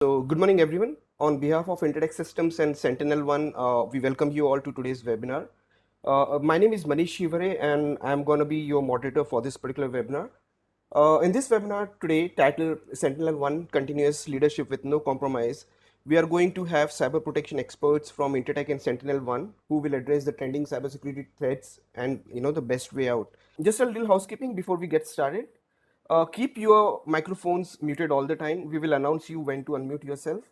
So, good morning, everyone. On behalf of Intertec Systems and SentinelOne, we welcome you all to today's webinar. My name is Manish Shivare, and I'm going to be your moderator for this particular webinar. In this webinar today, titled SentinelOne Continuous Leadership with No Compromise, we are going to have cyber protection experts from Intertech and SentinelOne who will address the trending cybersecurity threats and the best way out. Just a little housekeeping before we get started. Keep your microphones muted all the time. We will announce you when to unmute yourself.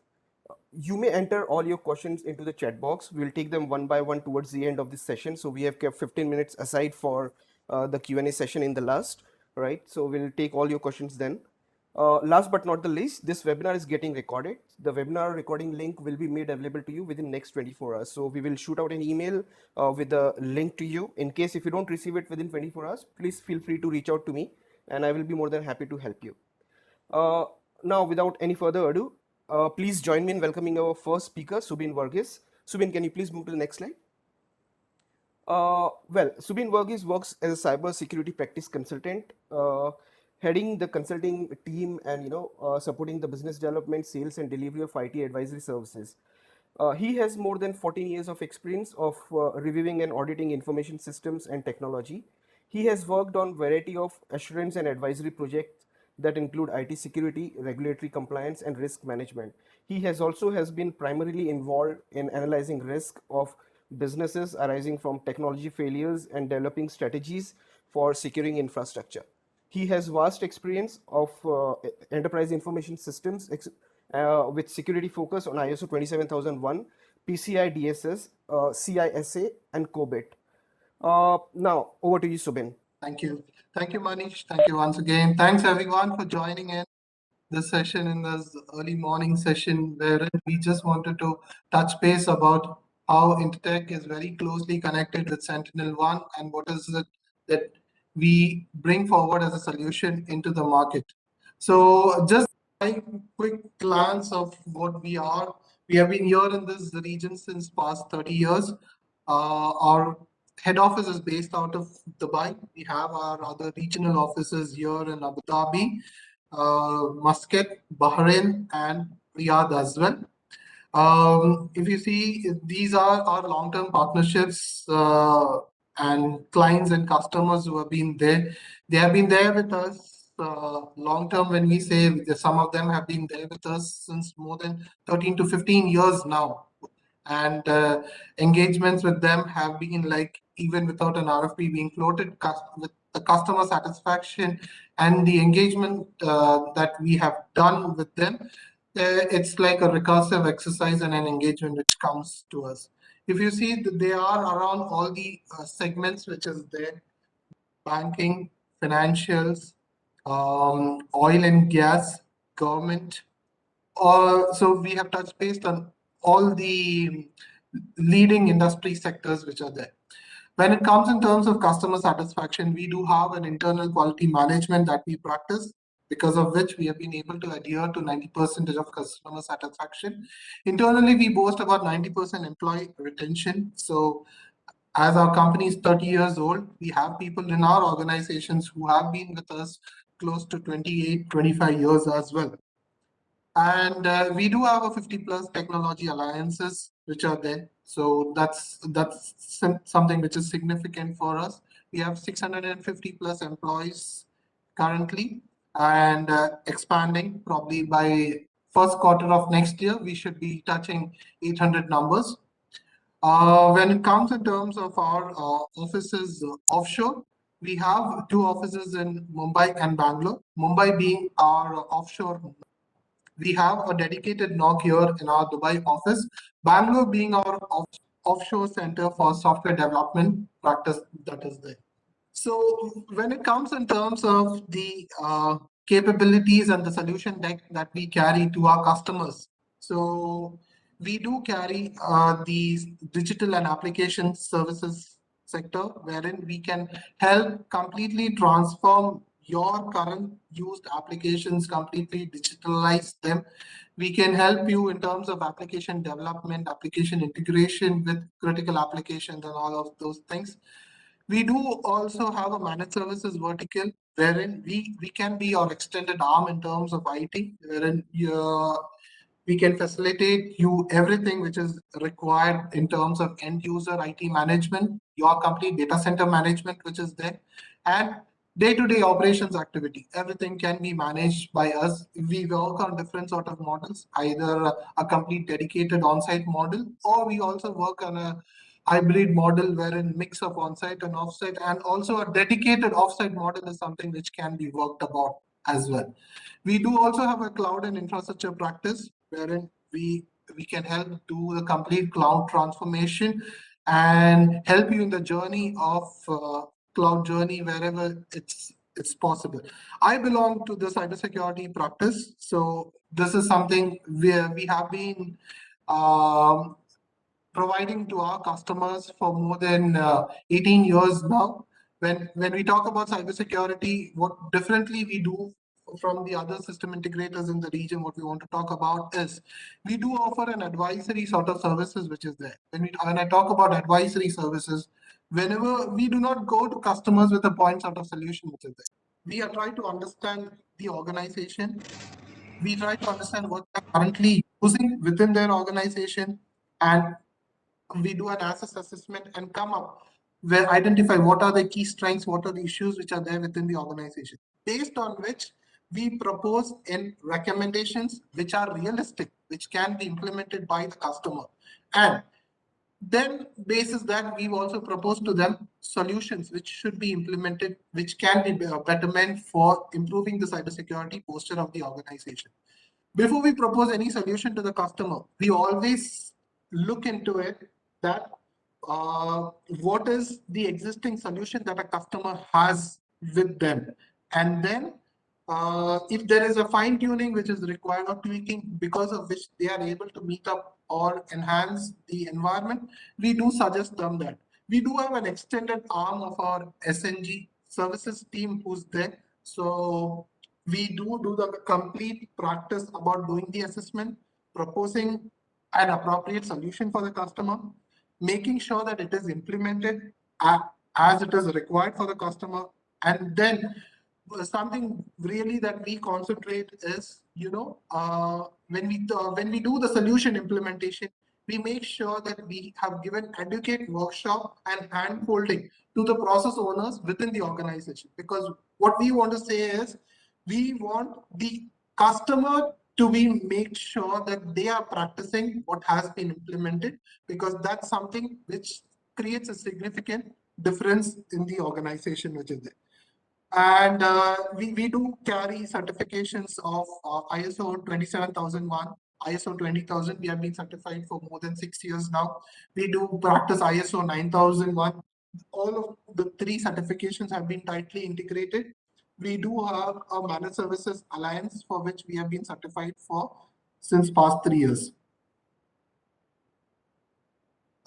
You may enter all your questions into the chat box. We'll take them one by one towards the end of this session. So we have kept 15 minutes aside for the Q&A session in the last, right? So we'll take all your questions then. Last but not the least, this webinar is getting recorded. The webinar recording link will be made available to you within next 24 hours. So we will shoot out an email with the link to you. In case if you don't receive it within 24 hours, please feel free to reach out to me and I will be more than happy to help you. Now, without any further ado, please join me in welcoming our first speaker, Subin Varghese. Subin, can you please move to the next slide? Subin Varghese works as a cyber security practice consultant, heading the consulting team and supporting the business development, sales, and delivery of IT advisory services. He has more than 14 years of experience of reviewing and auditing information systems and technology. He has worked on variety of assurance and advisory projects that include IT security, regulatory compliance, and risk management. He has been primarily involved in analyzing risk of businesses arising from technology failures and developing strategies for securing infrastructure. He has vast experience of enterprise information systems with security focus on ISO 27001, PCI DSS, CISA, and COBIT. Now, over to you, Subin. Thank you. Thank you, Manish. Thank you once again. Thanks, everyone, for joining in this session, in this early morning session, wherein we just wanted to touch base about how Intertek is very closely connected with SentinelOne and what is it that we bring forward as a solution into the market. So just a quick glance of what we are. We have been here in this region since past 30 years. Our head office is based out of Dubai. We have our other regional offices here in Abu Dhabi, Muscat, Bahrain, and Riyadh as well. If you see, these are our long-term partnerships and clients and customers who have been there. They have been there with us long-term. When we say some of them have been there with us since more than 13 to 15 years now. And engagements with them have been like, even without an RFP being floated, with the customer satisfaction and the engagement that we have done with them, it's like a recursive exercise and an engagement which comes to us. If you see, they are around all the segments which is there: banking, financials, oil and gas, government. So we have touched base on all the leading industry sectors which are there. When it comes in terms of customer satisfaction, we do have an internal quality management that we practice, because of which we have been able to adhere to 90% of customer satisfaction. Internally, we boast about 90% employee retention. So as our company is 30 years old, we have people in our organizations who have been with us close to 28, 25 years as well. And we do have a 50 plus technology alliances which are there. So that's something which is significant for us. We have 650 plus employees currently, and expanding. Probably by first quarter of next year, we should be touching 800 numbers. When it comes in terms of our offices offshore, we have two offices in Mumbai and Bangalore. Mumbai being our offshore. We have a dedicated NOC here in our Dubai office, Bangalore being our offshore center for software development practice that is there. So when it comes in terms of the capabilities and the solution deck that we carry to our customers, so we do carry these digital and application services sector, wherein we can help completely transform your current used applications, completely digitalize them. We can help you in terms of application development, application integration with critical applications and all of those things. We do also have a managed services vertical, wherein we can be your extended arm in terms of IT, wherein We can facilitate you everything which is required in terms of end user IT management, your complete data center management, which is there, and day-to-day operations activity. Everything can be managed by us. We work on different sort of models, either a complete dedicated on-site model, or we also work on a hybrid model wherein mix of on-site and off-site, and also a dedicated off-site model is something which can be worked about as well. We do also have a cloud and infrastructure practice wherein we can help do the complete cloud transformation and help you in the journey of cloud journey wherever it's possible. I belong to the cybersecurity practice, so this is something where we have been um, providing to our customers for more than 18 years now. When we talk about cybersecurity, what differently we do from the other system integrators in the region, what we want to talk about is we do offer an advisory sort of services which is there. When I talk about advisory services, whenever we do not go to customers with a point sort of solution which is there, we are trying to understand the organization. We try to understand what they're currently using within their organization, and we do an assess assessment and come up where identify what are the key strengths, what are the issues which are there within the organization, based on which we propose in recommendations which are realistic, which can be implemented by the customer. And then basis that we've also proposed to them solutions which should be implemented, which can be a betterment for improving the cybersecurity posture of the organization. Before we propose any solution to the customer, we always look into it that what is the existing solution that a customer has with them. And then if there is a fine tuning which is required or tweaking because of which they are able to meet up or enhance the environment, we do suggest them that. We do have an extended arm of our SNG services team who's there. So we do the complete practice about doing the assessment, proposing an appropriate solution for the customer, making sure that it is implemented as it is required for the customer, and then something really that we concentrate is, when we do the solution implementation, we make sure that we have given educate workshop and hand holding to the process owners within the organization. Because what we want to say is we want the customer to be make sure that they are practicing what has been implemented, because that's something which creates a significant difference in the organization which is there. And we do carry certifications of ISO 27001, ISO 20000. We have been certified for more than 6 years now. We do practice ISO 9001. All of the three certifications have been tightly integrated. We do have a Managed Services Alliance for which we have been certified for since past 3 years.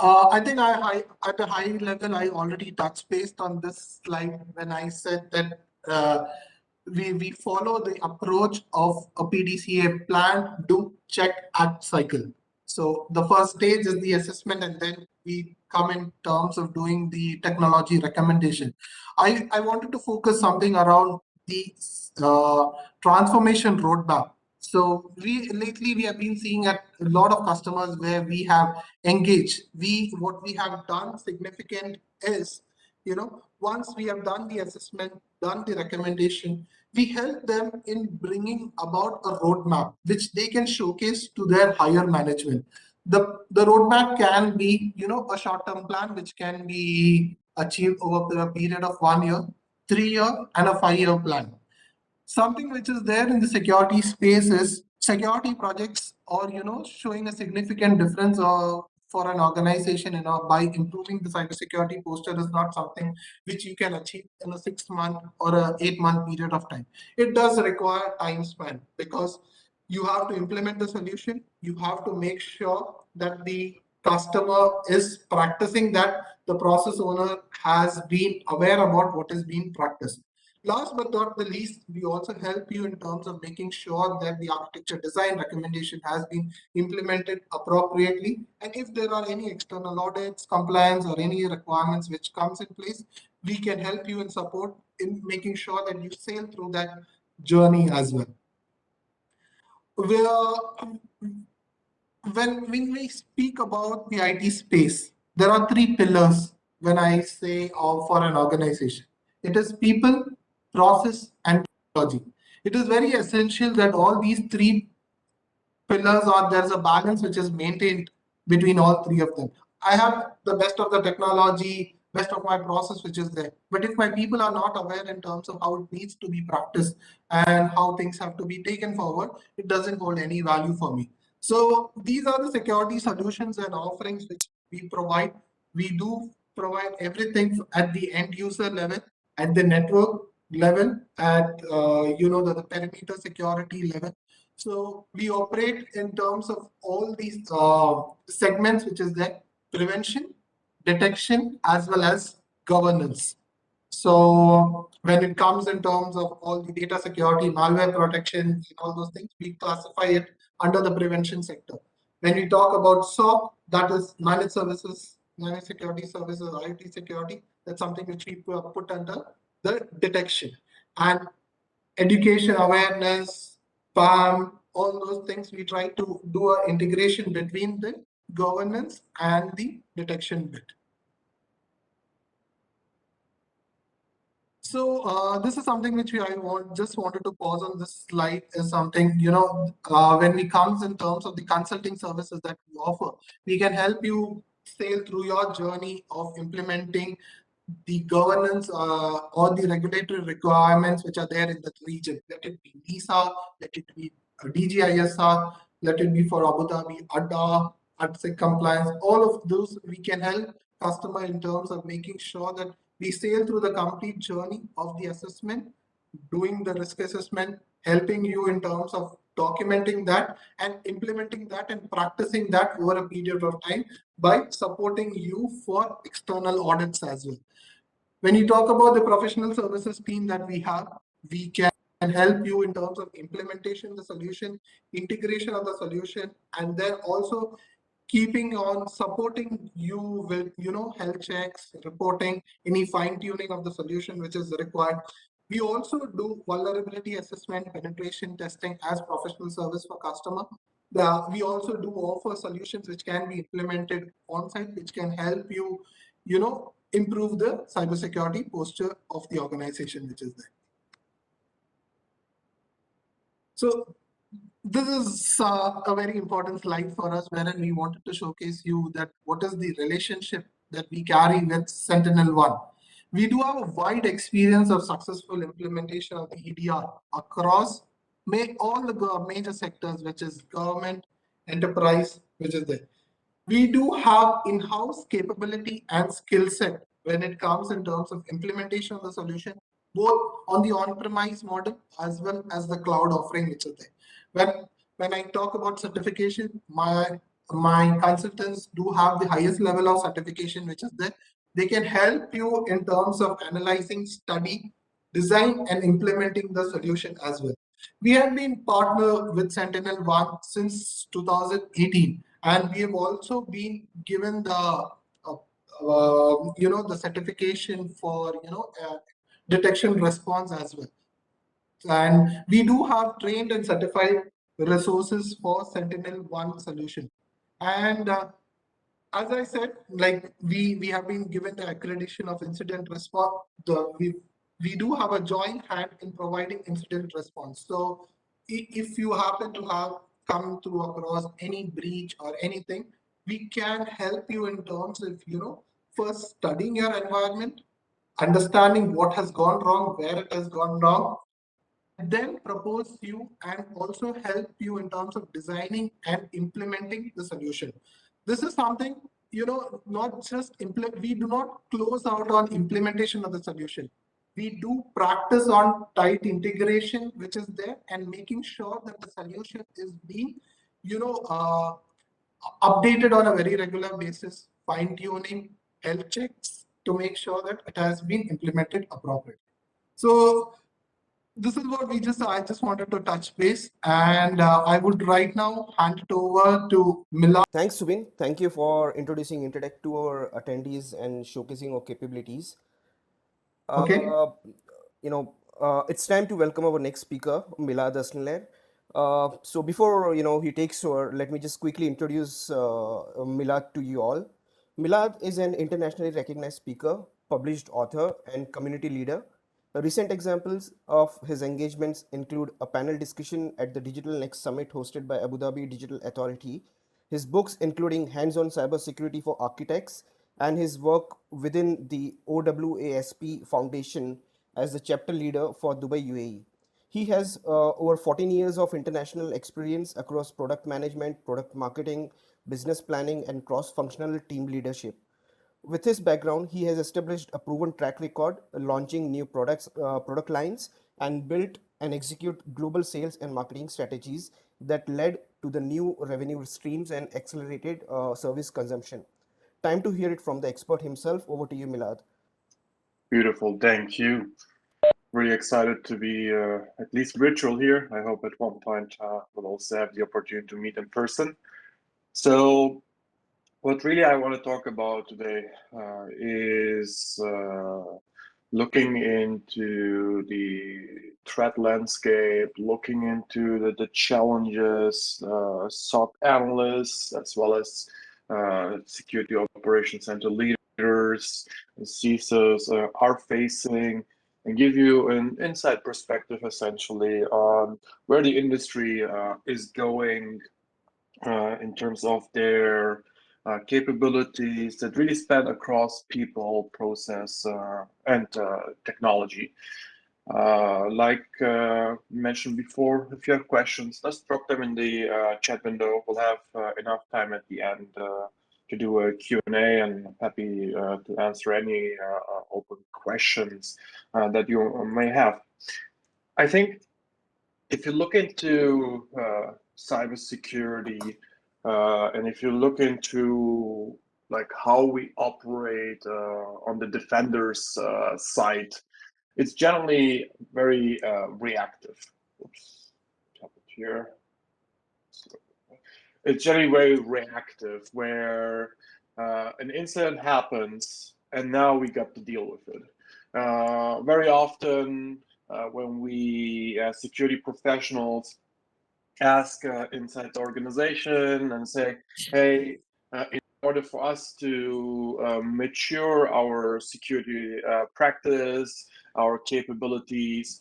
I think at a high level, I already touched based on this slide when I said that we follow the approach of a PDCA plan, do, check, act cycle. So the first stage is the assessment, and then we come in terms of doing the technology recommendation. I wanted to focus something around the transformation roadmap. So lately we have been seeing at a lot of customers where we have engaged. What we have done significant is, once we have done the assessment, done the recommendation, we help them in bringing about a roadmap which they can showcase to their higher management. The roadmap can be, a short-term plan which can be achieved over a period of 1 year, 3 year, and a 5-year plan. Something which is there in the security space is security projects, or showing a significant difference for an organization, by improving the cybersecurity posture is not something which you can achieve in a 6 month or a 8 month period of time. It does require time span, because you have to implement the solution, you have to make sure that the customer is practicing that, the process owner has been aware about what is being practiced. Last but not the least, we also help you in terms of making sure that the architecture design recommendation has been implemented appropriately. And if there are any external audits, compliance, or any requirements which comes in place, we can help you and support in making sure that you sail through that journey as well. when we speak about the IT space, there are three pillars when I say for an organization. It is people, process, and technology. It is very essential that all these three pillars or there's a balance which is maintained between all three of them. I have the best of the technology, best of my process which is there, but if my people are not aware in terms of how it needs to be practiced and how things have to be taken forward, it doesn't hold any value for me. So these are the security solutions and offerings which we provide. We do provide everything at the end user level, at the network level, at the perimeter security level. So we operate in terms of all these segments, which is the prevention, detection, as well as governance. So when it comes in terms of all the data security, malware protection, and all those things, we classify it under the prevention sector. When we talk about SOC, that is managed services, managed security services, IoT security, that's something which we put under the detection. And education awareness, PAM, all those things, we try to do an integration between the governance and the detection bit. So this is something which just wanted to pause on this slide is something, when we comes in terms of the consulting services that we offer, we can help you sail through your journey of implementing the governance or the regulatory requirements which are there in that region. Let it be MISRA, let it be DGISR, let it be for Abu Dhabi, ADA, ADSEC compliance, all of those we can help customer in terms of making sure that we sail through the complete journey of the assessment, doing the risk assessment, helping you in terms of documenting that and implementing that and practicing that over a period of time by supporting you for external audits as well. When you talk about the professional services team that we have, we can help you in terms of implementation of the solution, integration of the solution, and then also keeping on supporting you with health checks, reporting, any fine tuning of the solution which is required. We also do vulnerability assessment, penetration testing as professional service for customer. We also do offer solutions which can be implemented on site, which can help you, improve the cybersecurity posture of the organization which is there. So this is a very important slide for us, wherein we wanted to showcase you that what is the relationship that we carry with SentinelOne. We do have a wide experience of successful implementation of the EDR across all the major sectors, which is government, enterprise, which is there. We do have in-house capability and skill set when it comes in terms of implementation of the solution, both on the on-premise model as well as the cloud offering which is there. When I talk about certification, my consultants do have the highest level of certification which is there. They can help you in terms of analyzing, study, design, and implementing the solution as well. We have been partnered with SentinelOne since 2018, and we have also been given the certification for detection response as well. And we do have trained and certified resources for SentinelOne solution. And as I said, like we have been given the accreditation of incident response. We do have a joint hand in providing incident response. So if you happen to have come through across any breach or anything, we can help you in terms of first studying your environment, understanding what has gone wrong, where it has gone wrong, and then propose you and also help you in terms of designing and implementing the solution. This is something, not just we do not close out on implementation of the solution. We do practice on tight integration, which is there, and making sure that the solution is being, updated on a very regular basis, fine tuning, health checks to make sure that it has been implemented appropriately. So this is what I just wanted to touch base, and I would right now hand it over to Mila. Thanks, Subin. Thank you for introducing Intertek to our attendees and showcasing our capabilities. Okay. It's time to welcome our next speaker, Milad Asnaler. So before he takes over, let me just quickly introduce Milad to you all. Milad is an internationally recognized speaker, published author, and community leader. Recent examples of his engagements include a panel discussion at the Digital Next Summit hosted by Abu Dhabi Digital Authority, his books including Hands-on Cybersecurity for Architects, and his work within the OWASP Foundation as the chapter leader for Dubai UAE. He has over 14 years of international experience across product management, product marketing, business planning, and cross functional team leadership. With his background, he has established a proven track record launching new product lines, and built and execute global sales and marketing strategies that led to the new revenue streams and accelerated service consumption. Time to hear it from the expert himself. Over to you, Milad. Beautiful, thank you. Really excited to be at least virtual here. I hope at one point we'll also have the opportunity to meet in person. So, what really I want to talk about today is looking into the threat landscape, looking into the challenges SOC analysts as well as security operations center leaders and CISOs are facing, and give you an inside perspective essentially on where the industry is going in terms of their capabilities that really span across people, process, and technology. Like mentioned before, if you have questions, let's drop them in the chat window. We'll have enough time at the end to do a Q&A, and I'm happy to answer any open questions that you may have. I think if you look into cybersecurity, and if you look into like how we operate on the defender's side, it's generally very reactive. Oops, tap it here. It's generally very reactive, where an incident happens and now we got to deal with it. Very often, when we as security professionals ask inside the organization and say, hey, in order for us to mature our security practice, our capabilities,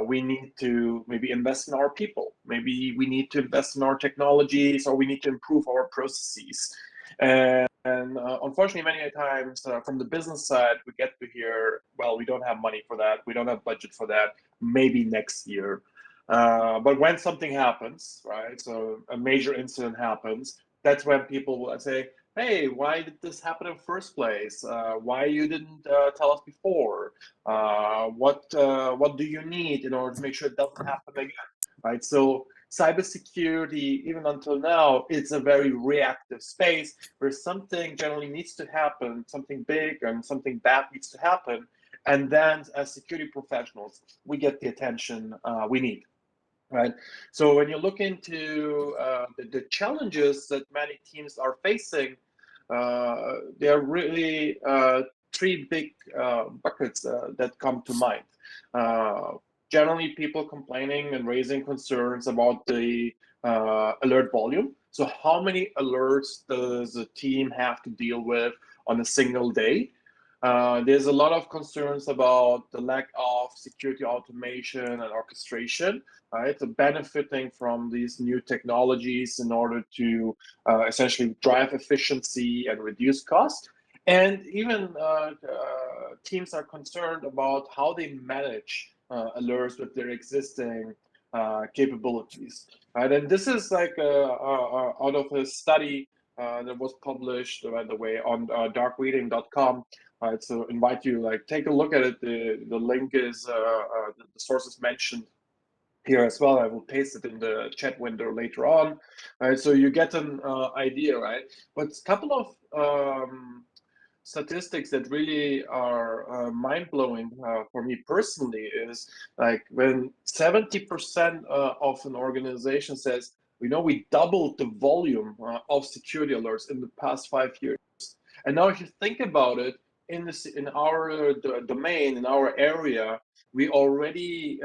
we need to maybe invest in our people. Maybe we need to invest in our technologies, or we need to improve our processes. And unfortunately, many times from the business side, we get to hear, well, we don't have money for that. We don't have budget for that. Maybe next year. But when something happens, right? So a major incident happens, that's when people will say, hey, why did this happen in the first place? Why you didn't tell us before? What do you need in order to make sure it doesn't happen again? Right? So cybersecurity, even until now, it's a very reactive space where something generally needs to happen, something big and something bad needs to happen. And then as security professionals, we get the attention we need. Right. So when you look into the challenges that many teams are facing, there are really three big buckets that come to mind. Generally, people complaining and raising concerns about the alert volume. So how many alerts does a team have to deal with on a single day? There's a lot of concerns about the lack of security automation and orchestration, right? So benefiting from these new technologies in order to essentially drive efficiency and reduce cost. And even teams are concerned about how they manage alerts with their existing capabilities, right? And this is like out of a study that was published, by the way, on darkreading.com. Right, so invite you, like, take a look at it. The link is the sources mentioned here as well. I will paste it in the chat window later on. Right, so you get an idea, right? But a couple of statistics that really are mind-blowing for me personally is like when 70% of an organization says, we doubled the volume of security alerts in the past 5 years. And now if you think about it, in our domain, in our area, we already,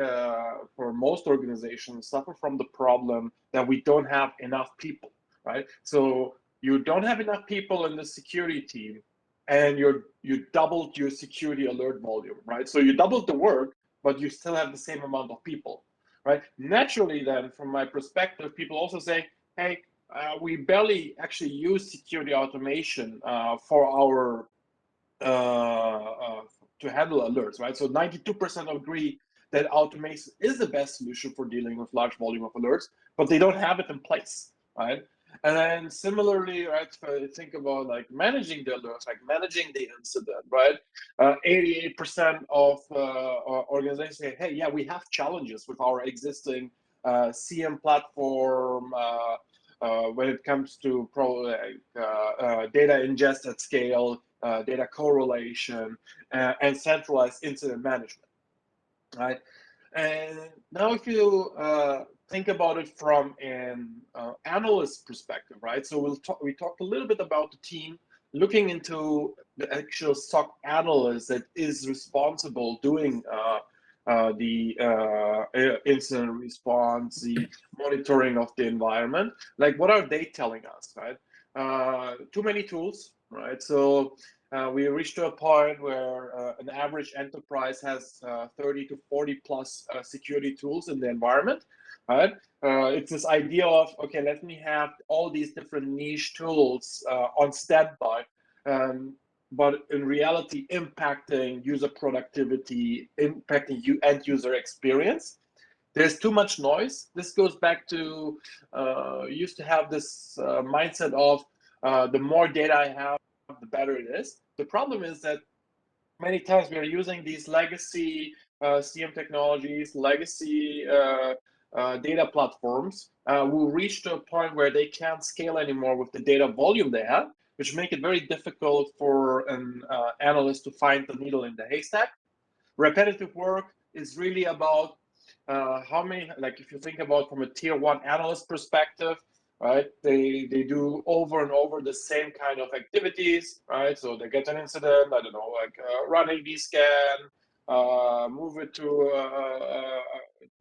for most organizations, suffer from the problem that we don't have enough people, right? So you don't have enough people in the security team, and you doubled your security alert volume, right? So you doubled the work, but you still have the same amount of people, right? Naturally, then, from my perspective, people also say, hey, we barely actually use security automation for our to handle alerts, right? So 92% agree that automation is the best solution for dealing with large volume of alerts, but they don't have it in place, right? And then similarly, right, think about like managing the alerts, like managing the incident, right? 88% of organizations say, hey, yeah, we have challenges with our existing CM platform, when it comes to data ingest at scale, data correlation, and centralized incident management, right? And now if you think about it from an analyst perspective, right? So we talked a little bit about the team looking into the actual SOC analyst that is responsible doing the incident response, the monitoring of the environment. Like, what are they telling us, right? Too many tools, right? So we reached to a point where an average enterprise has 30 to 40 plus security tools in the environment, right? It's this idea of, okay, let me have all these different niche tools on standby, but in reality impacting user productivity, impacting end user experience. There's too much noise. This goes back to used to have this mindset of the more data I have, the better it is. The problem is that many times we are using these legacy CM technologies, legacy data platforms will reach to a point where they can't scale anymore with the data volume they have, which make it very difficult for an analyst to find the needle in the haystack. Repetitive work is really about how many, like if you think about from a tier one analyst perspective, right? They do over and over the same kind of activities, right? So they get an incident, I don't know, like run AD scan, move it to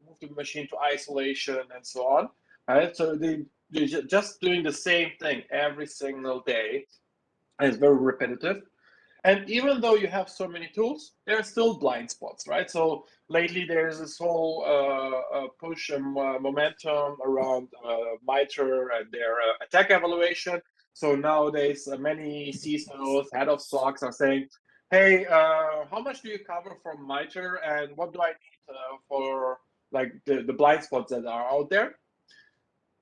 move the machine to isolation, and so on, right? So they're just doing the same thing every single day, and it's very repetitive. And even though you have so many tools, there are still blind spots, right? So lately there's this whole push and momentum around MITRE and their attack evaluation. So nowadays, many CISOs, head of SOCs are saying, hey, how much do you cover from MITRE, and what do I need for like the blind spots that are out there?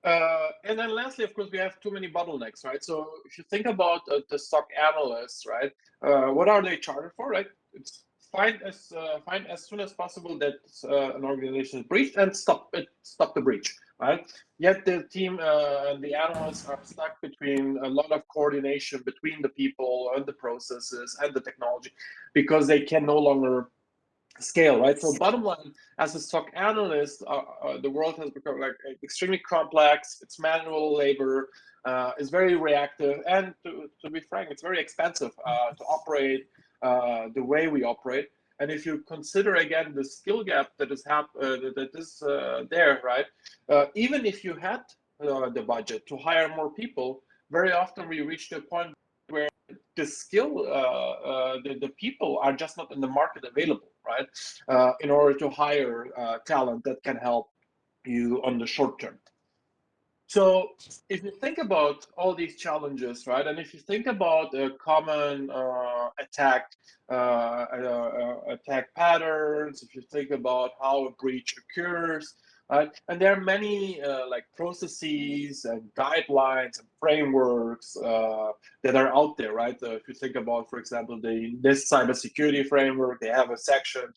And then lastly, of course, we have too many bottlenecks, right? So if you think about the SOC analysts, right, what are they chartered for, right? It's find as soon as possible that an organization is breached and stop the breach, right? Yet the team and the analysts are stuck between a lot of coordination between the people and the processes and the technology, because they can no longer scale, right? So bottom line, as a SOC analyst, the world has become like extremely complex. It's manual labor, it's very reactive, and to be frank, it's very expensive to operate the way we operate. And if you consider again the skill gap that is there, right? Even if you had the budget to hire more people, very often we reach the point where the skill, the people are just not in the market available, right? In order to hire talent that can help you on the short term. So if you think about all these challenges, right, and if you think about a common attack patterns, if you think about how a breach occurs, right, and there are many like processes and guidelines and frameworks that are out there, right? If you think about, for example, the NIST cybersecurity framework, they have a section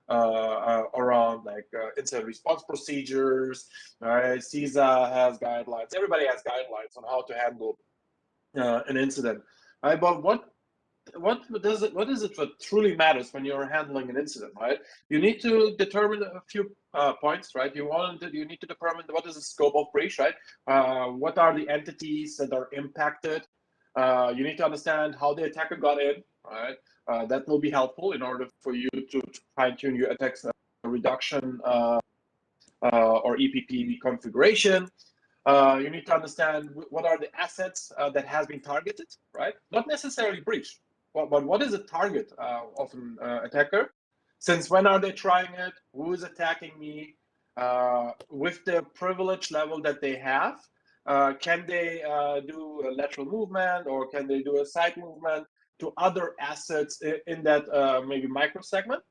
around like incident response procedures, right? CISA has guidelines. Everybody has guidelines on how to handle an incident, right? But what is it what truly matters when you're handling an incident, right? You need to determine a few points, right? You need to determine what is the scope of breach, right? What are the entities that are impacted? You need to understand how the attacker got in, right? That will be helpful in order for you to fine-tune your attack reduction or EPP configuration. You need to understand what are the assets that has been targeted, right? Not necessarily breached, but what is a target of an attacker? Since when are they trying it? Who is attacking me? With the privilege level that they have, can they do a lateral movement, or can they do a side movement to other assets in that maybe micro segment?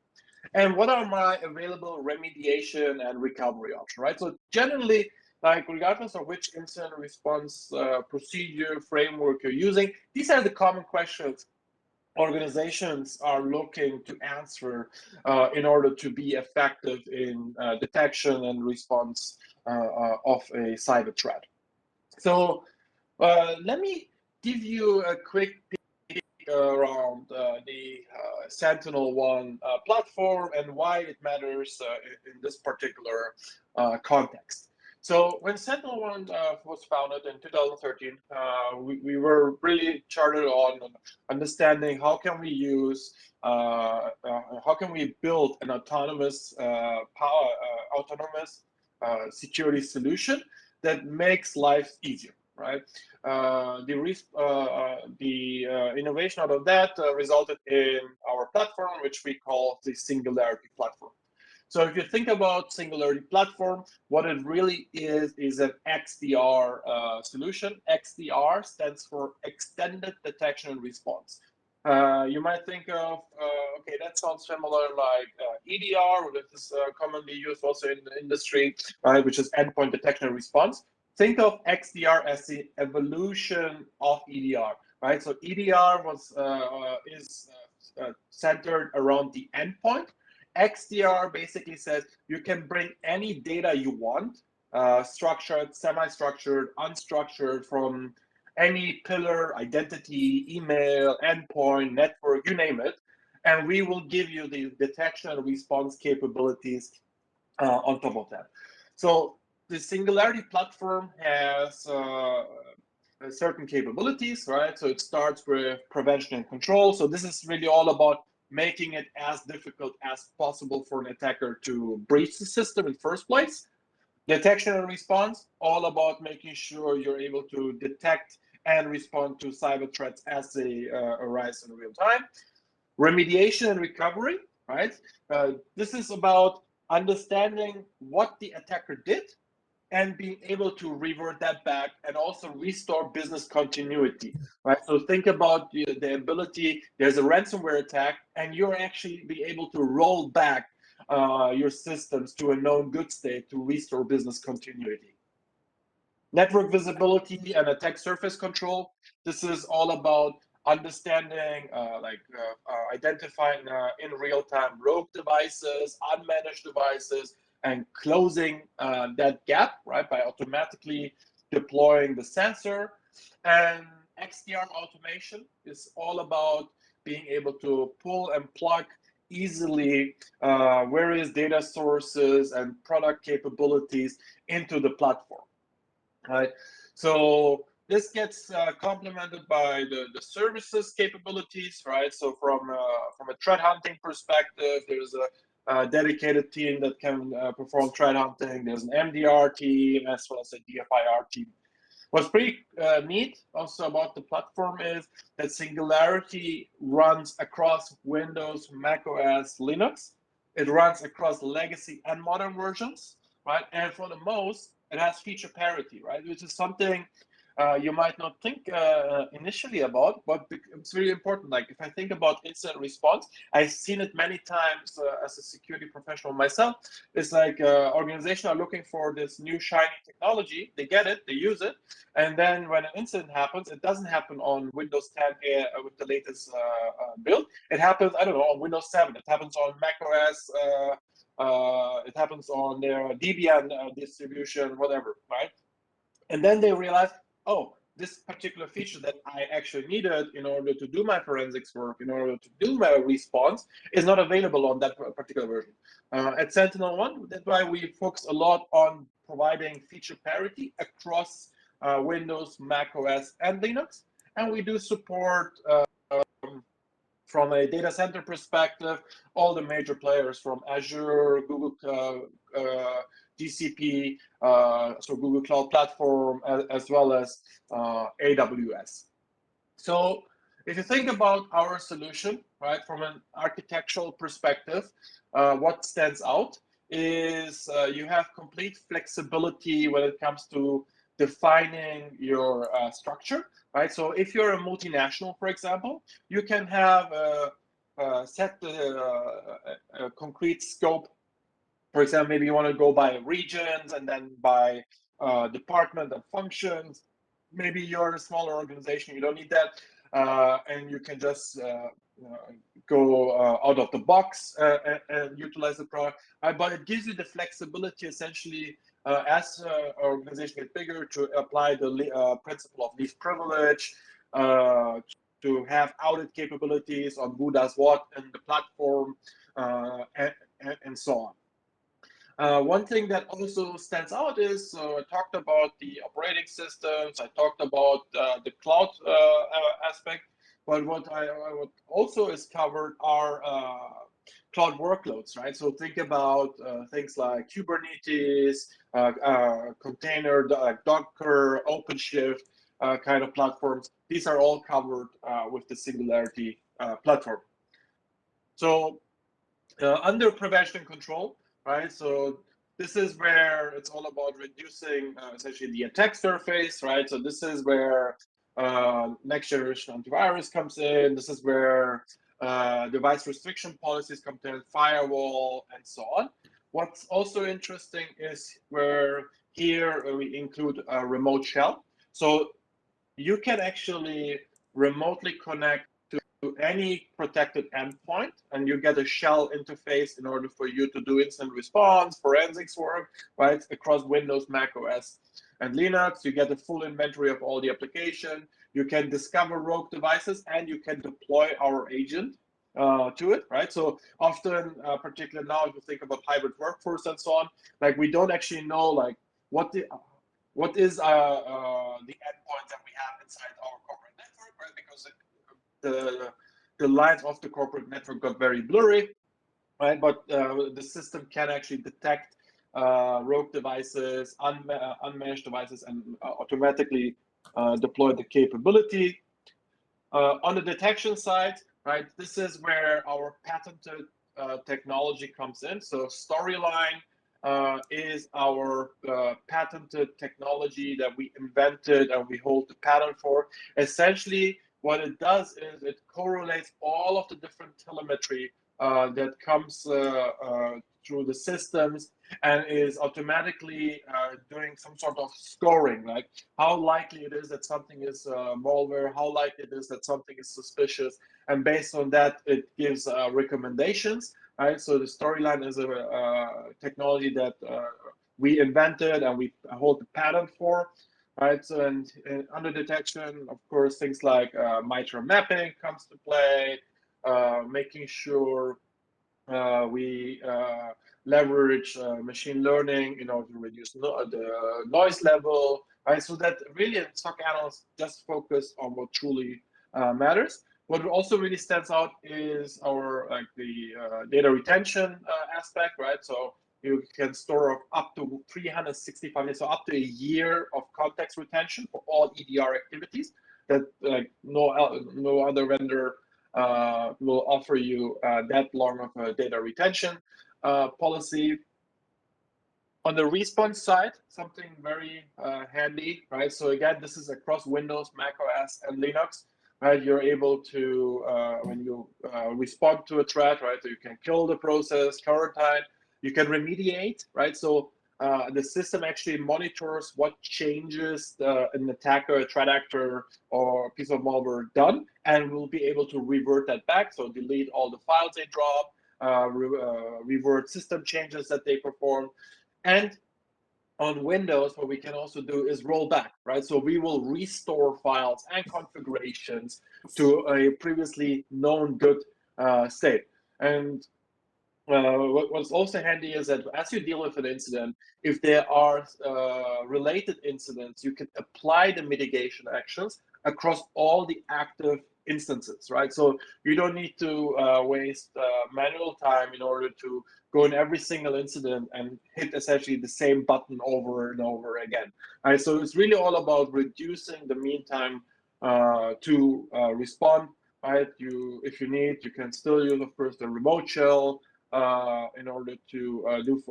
And what are my available remediation and recovery options, right? So generally, like regardless of which incident response procedure framework you're using, these are the common questions organizations are looking to answer in order to be effective in detection and response of a cyber threat. So let me give you a quick peek around the SentinelOne platform and why it matters in this particular context. So when SentinelOne was founded in 2013, we were really chartered on understanding how can we use, how can we build an autonomous security solution that makes life easier, right? The innovation out of that resulted in our platform, which we call the Singularity Platform. So if you think about Singularity Platform, what it really is an XDR solution. XDR stands for Extended Detection and Response. You might think of, okay, that sounds similar like EDR, which is commonly used also in the industry, right, which is Endpoint Detection and Response. Think of XDR as the evolution of EDR, right? So EDR is centered around the endpoint. XDR basically says you can bring any data you want, structured, semi-structured, unstructured, from any pillar, identity, email, endpoint, network, you name it, and we will give you the detection and response capabilities on top of that. So the Singularity Platform has certain capabilities, right? So it starts with prevention and control. So this is really all about making it as difficult as possible for an attacker to breach the system in the first place. Detection and response, all about making sure you're able to detect and respond to cyber threats as they arise in real time. Remediation and recovery, right? This is about understanding what the attacker did and being able to revert that back and also restore business continuity, right? So think about the ability, there's a ransomware attack, and you're actually be able to roll back your systems to a known good state to restore business continuity. Network visibility and attack surface control. This is all about understanding, identifying in real time rogue devices, unmanaged devices, and closing that gap, right, by automatically deploying the sensor. And XDR automation is all about being able to pull and plug easily various data sources and product capabilities into the platform. Right, so this gets complemented by the services capabilities, right? So from a threat hunting perspective, there's a dedicated team that can perform threat hunting. There's an MDR team as well as a DFIR team. What's pretty neat also about the platform is that Singularity runs across Windows, Mac OS, Linux. It runs across legacy and modern versions, right? And for the most, it has feature parity, right? Which is something you might not think initially about, but it's really important. Like if I think about incident response, I've seen it many times as a security professional myself. It's like organizations are looking for this new shiny technology. They get it, they use it, and then when an incident happens, it doesn't happen on Windows 10 with the latest build. It happens, I don't know, on Windows 7. It happens on Mac OS. It happens on their Debian distribution, whatever, right? And then they realize, oh, this particular feature that I actually needed in order to do my forensics work, in order to do my response, is not available on that particular version. At SentinelOne, that's why we focus a lot on providing feature parity across Windows, Mac OS, and Linux. And we do support From a data center perspective, all the major players from Azure, Google, GCP, so Google Cloud Platform, as well as AWS. So if you think about our solution, right, from an architectural perspective, what stands out is you have complete flexibility when it comes to defining your structure, right? So if you're a multinational, for example, you can have set a concrete scope. For example, maybe you want to go by regions and then by department and functions. Maybe you're a smaller organization, you don't need that, and you can just go out of the box and utilize the product. But it gives you the flexibility, essentially, as an organization gets bigger, to apply the principle of least privilege, to have audit capabilities on who does what in the platform, and so on. One thing that also stands out is, so I talked about the operating systems, I talked about the cloud aspect, but what also is covered are cloud workloads, right? So think about things like Kubernetes, container, Docker, OpenShift kind of platforms. These are all covered with the Singularity platform. So under prevention and control, right? So this is where it's all about reducing essentially the attack surface, right? So this is where next generation antivirus comes in. This is where device restriction policies come in, firewall, and so on. What's also interesting is where here we include a remote shell. So you can actually remotely connect to any protected endpoint, and you get a shell interface in order for you to do instant response, forensics work, right, across Windows, Mac OS, and Linux. You get a full inventory of all the application. You can discover rogue devices, and you can deploy our agent to it, right? So often, particularly now, if you think about hybrid workforce and so on, like we don't actually know like what is the endpoint that we have inside our corporate network, right? Because the lines of the corporate network got very blurry, right? But the system can actually detect rogue devices, unmanaged devices, and automatically deploy the capability. On the detection side, right, this is where our patented technology comes in. So Storyline is our patented technology that we invented and we hold the patent for. Essentially, what it does is it correlates all of the different telemetry that comes through the systems and is automatically doing some sort of scoring, like how likely it is that something is malware, how likely it is that something is suspicious, and based on that, it gives recommendations, right? So the Storyline is a technology that we invented and we hold the patent for, right? So and under detection, of course, things like MISRA mapping comes to play, making sure we leverage machine learning in order to reduce the noise level, right? So that really SOC analysts just focus on what truly matters. What also really stands out is our the data retention aspect, right? So you can store up to 365 days, so up to a year of context retention for all EDR activities that like no other vendor will offer you that long of a data retention policy. On the response side, something very handy, right? So again, this is across Windows, Mac OS, and Linux, right? You're able to, when you respond to a threat, right? So you can kill the process, quarantine, you can remediate, right? So the system actually monitors what changes an attacker, a threat actor, or a piece of malware done, and will be able to revert that back. So delete all the files they drop, revert system changes that they perform. And on Windows, what we can also do is roll back, right? So we will restore files and configurations to a previously known good state. And what's also handy is that as you deal with an incident, if there are related incidents, you can apply the mitigation actions across all the active instances, right? So you don't need to waste manual time in order to go in every single incident and hit essentially the same button over and over again. Right? So it's really all about reducing the mean time to respond. Right? If you need, you can still use, of course, the remote shell in order to do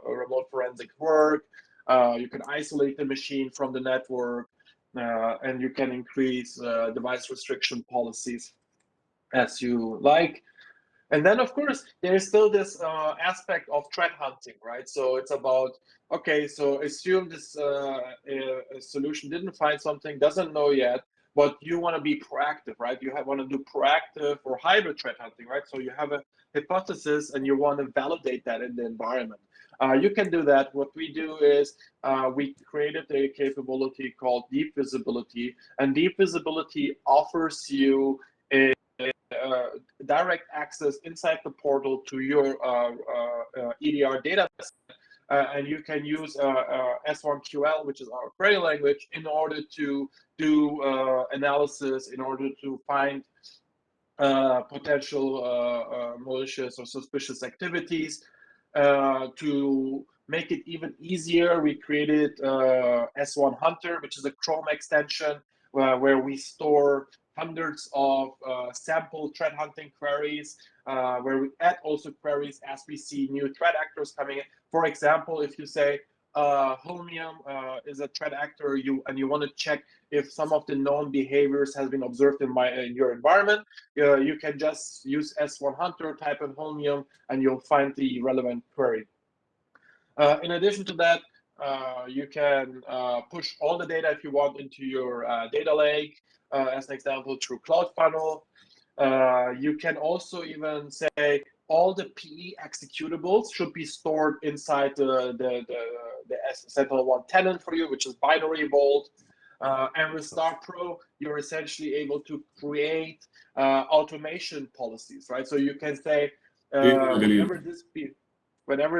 remote forensic work. You can isolate the machine from the network, and you can increase device restriction policies as you like. And then, of course, there's still this aspect of threat hunting, right? So it's about, okay, so assume this solution didn't find something, doesn't know yet, but you want to be proactive, right? You want to do proactive or hybrid threat hunting, right? So you have a hypothesis and you want to validate that in the environment. You can do that. What we do is we created a capability called deep visibility, and deep visibility offers you a direct access inside the portal to your EDR data set, and you can use S1QL, which is our query language, in order to do analysis, in order to find potential malicious or suspicious activities. To make it even easier, we created S1 Hunter, which is a Chrome extension where we store hundreds of sample threat hunting queries, where we add also queries as we see new threat actors coming in. For example, if you say Holmium is a threat actor, and you want to check if some of the known behaviors has been observed in your environment, you can just use S1 Hunter, type in Holmium, and you'll find the relevant query. In addition to that, you can push all the data if you want into your data lake, as an example, through Cloud Funnel. You can also even say all the PE executables should be stored inside the SentinelOne tenant for you, which is binary vault. And with Star Pro, you're essentially able to create automation policies, right? So you can say whenever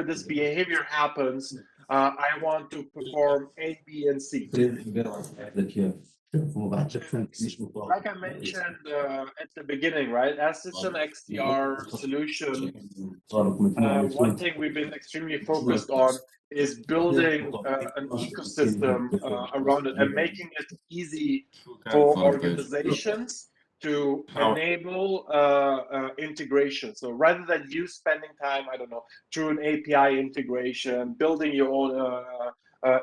this behavior happens, I want to perform A, B, and C. Like I mentioned at the beginning, right? As it's an XDR solution, one thing we've been extremely focused on is building an ecosystem around it and making it easy for organizations to enable integration. So rather than you spending time, I don't know, through an API integration, building your own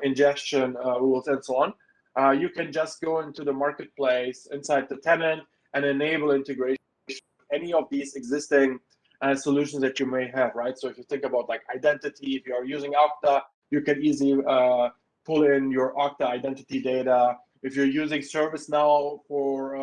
ingestion rules and so on, you can just go into the marketplace inside the tenant and enable integration with any of these existing solutions that you may have, right? So if you think about like identity, if you are using Okta, you can easily pull in your Okta identity data. If you're using ServiceNow for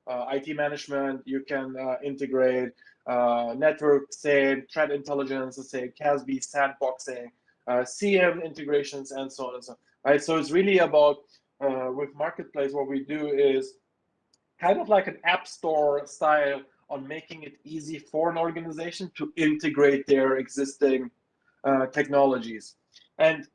IT management, you can integrate network, say, threat intelligence, let's say CASB, sandboxing, CM integrations, and so on and so on. Right? So it's really about, with Marketplace, what we do is kind of like an app store style on making it easy for an organization to integrate their existing technologies. And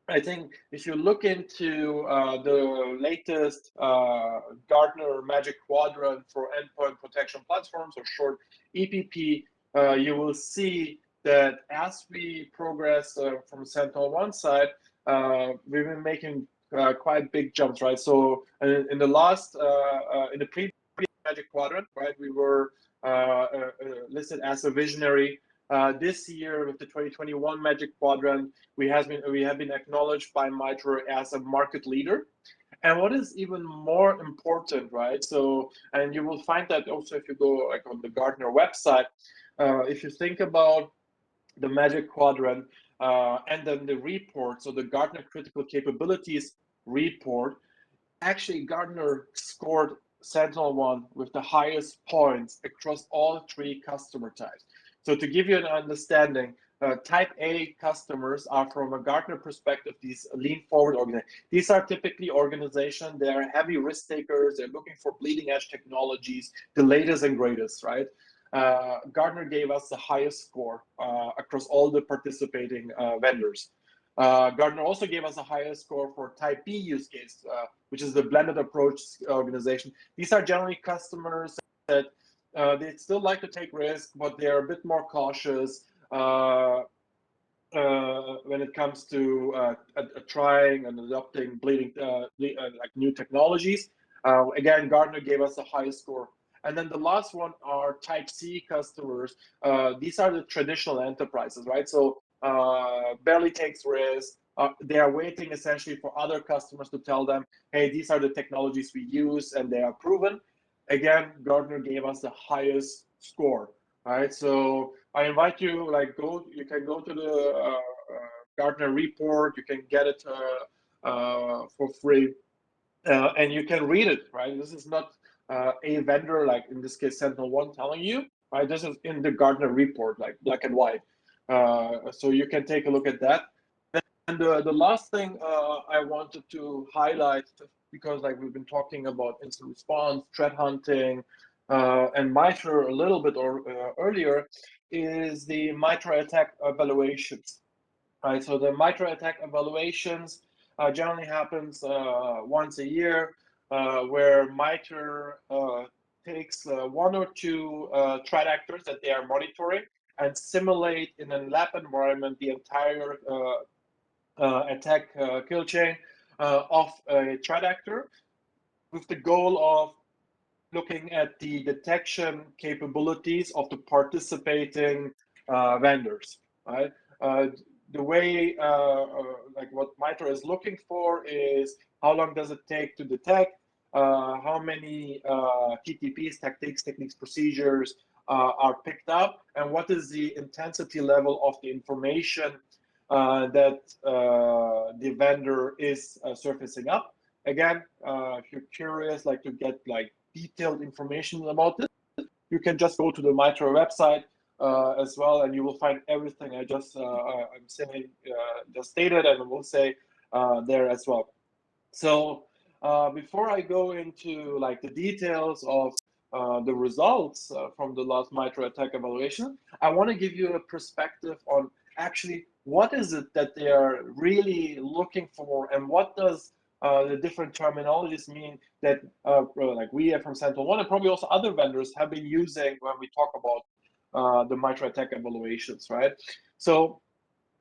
I think if you look into the latest Gartner Magic Quadrant for endpoint protection platforms, or short EPP, you will see that as we progress from SentinelOne side, we've been making quite big jumps, right? So in the previous Magic Quadrant, right, we were listed as a visionary. This year, with the 2021 Magic Quadrant, we have been acknowledged by MISRA as a market leader. And what is even more important, right? So, and you will find that also if you go like on the Gartner website, if you think about the Magic Quadrant and then the report, so the Gartner Critical Capabilities report, actually Gartner scored SentinelOne with the highest points across all three customer types. So to give you an understanding, type A customers are, from a Gartner perspective, these lean forward organizations. These are typically organizations, they are heavy risk takers, they're looking for bleeding edge technologies, the latest and greatest, right? Gartner gave us the highest score across all the participating vendors. Gartner also gave us a higher score for type B use case, which is the blended approach organization. These are generally customers that they still like to take risk, but they're a bit more cautious when it comes to trying and adopting like new technologies. Again, Gartner gave us the highest score. And then the last one are type C customers. These are the traditional enterprises, right? So barely takes risk. They are waiting essentially for other customers to tell them, hey, these are the technologies we use and they are proven. Again, Gartner gave us the highest score, right? So I invite you, you can go to the Gartner report, you can get it for free, and you can read it, right? This is not a vendor, like in this case, SentinelOne telling you, right? This is in the Gartner report, like black and white. So you can take a look at that. And the last thing I wanted to highlight, because like we've been talking about incident response, threat hunting, and MITRE a little bit earlier, is the MITRE attack evaluations, right? So the MITRE attack evaluations generally happens once a year, where MITRE takes one or two threat actors that they are monitoring and simulate in a lab environment the entire attack kill chain of a threat actor, with the goal of looking at the detection capabilities of the participating vendors, right? The way, like what MITRE is looking for is how long does it take to detect, how many TTPs, techniques, procedures are picked up, and what is the intensity level of the information that the vendor is surfacing up. Again, if you're curious, like to get like detailed information about this, you can just go to the MITRE website as well, and you will find everything I just I'm saying just stated, and will say there as well. So before I go into like the details of the results from the last MITRE attack evaluation, I want to give you a perspective on actually what is it that they are really looking for, and what does the different terminologies mean that like we from SentinelOne and probably also other vendors have been using when we talk about the MITRE attack evaluations, right? So